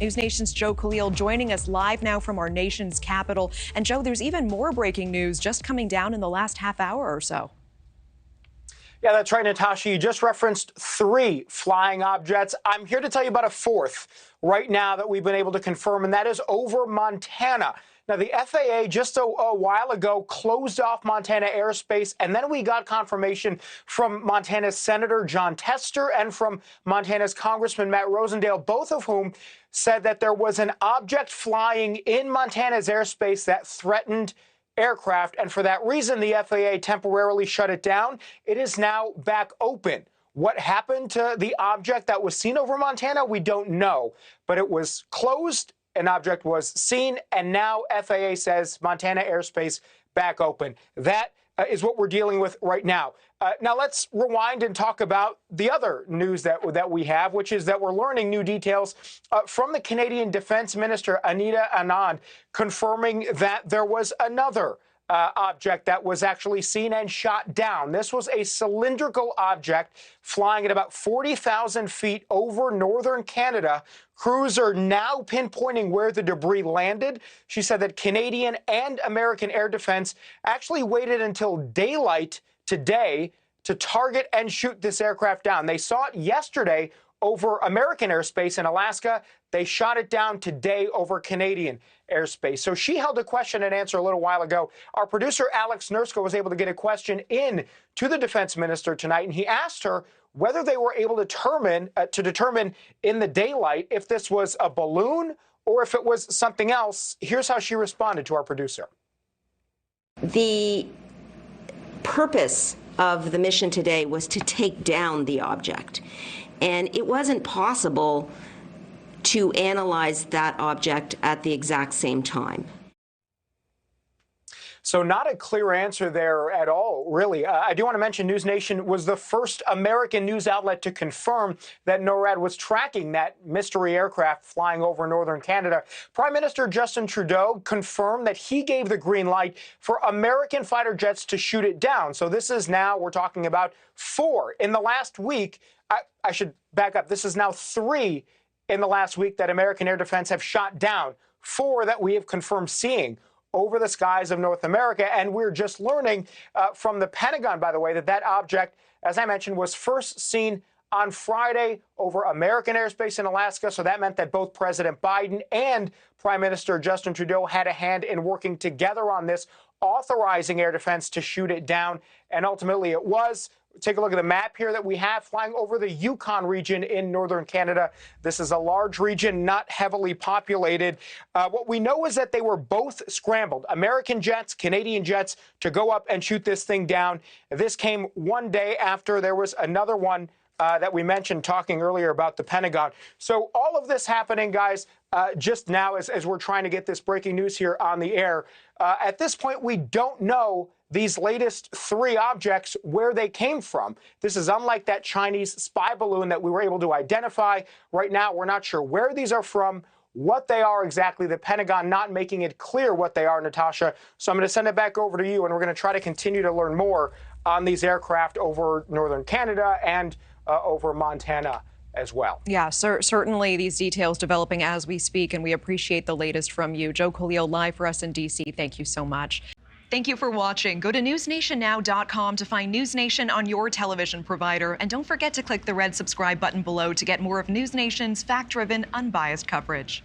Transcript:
News Nation's Joe Khalil joining us live now from our nation's capital. And Joe, there's even more breaking news just coming down in the last half hour or so. Yeah, that's right, Natasha. You just referenced 3 flying objects. I'm here to tell you about a 4th right now that we've been able to confirm, and that is over Montana. Now, the FAA just a while ago closed off Montana airspace, and then we got confirmation from Montana's Senator Jon Tester and from Montana's Congressman Matt Rosendale, both of whom said that there was an object flying in Montana's airspace that threatened aircraft, and for that reason, the FAA temporarily shut it down. It is now back open. What happened to the object that was seen over Montana, we don't know, but it was closed. An object was seen, and now FAA says Montana airspace back open. That is what we're dealing with right now. Now let's rewind and talk about the other news that we have, which is that we're learning new details from the Canadian Defense Minister, Anita Anand, confirming that there was another object that was actually seen and shot down. This was a cylindrical object flying at about 40,000 feet over northern Canada. Crews are now pinpointing where the debris landed. She said that Canadian and American air defense actually waited until daylight today to target and shoot this aircraft down. They saw it yesterday over American airspace in Alaska. They shot it down today over Canadian airspace. So she held a question and answer a little while ago. Our producer, Alex Nersko, was able to get a question in to the defense minister tonight, and he asked her whether they were able to determine in the daylight if this was a balloon or if it was something else. Here's how she responded to our producer. The purpose of the mission today was to take down the object, and it wasn't possible to analyze that object at the exact same time. So not a clear answer there at all, really. I do want to mention News Nation was the first American news outlet to confirm that NORAD was tracking that mystery aircraft flying over northern Canada. Prime Minister Justin Trudeau confirmed that he gave the green light for American fighter jets to shoot it down. So this is now, we're talking about 4 in the last week. I should back up. This is now 3 in the last week that American air defense have shot down, 4 that we have confirmed seeing over the skies of North America. And we're just learning from the Pentagon, by the way, that object, as I mentioned, was first seen on Friday over American airspace in Alaska. So that meant that both President Biden and Prime Minister Justin Trudeau had a hand in working together on this, authorizing air defense to shoot it down. And ultimately it was. Take a look at the map here that we have flying over the Yukon region in northern Canada. This is a large region, not heavily populated. What we know is that they were both scrambled, American jets, Canadian jets, to go up and shoot this thing down. This came one day after there was another one that we mentioned talking earlier about the Pentagon. So all of this happening, guys, just now as we're trying to get this breaking news here on the air. At this point, we don't know these latest 3 objects, where they came from. This is unlike that Chinese spy balloon that we were able to identify. Right now, we're not sure where these are from, what they are exactly. The Pentagon not making it clear what they are, Natasha. So I'm going to send it back over to you, and we're going to try to continue to learn more on these aircraft over northern Canada and over Montana as well. Yeah, certainly these details developing as we speak, and we appreciate the latest from you. Joe Khalil, live for us in D.C. Thank you so much. Thank you for watching. Go to newsnationnow.com to find News Nation on your television provider. And don't forget to click the red subscribe button below to get more of News Nation's fact-driven, unbiased coverage.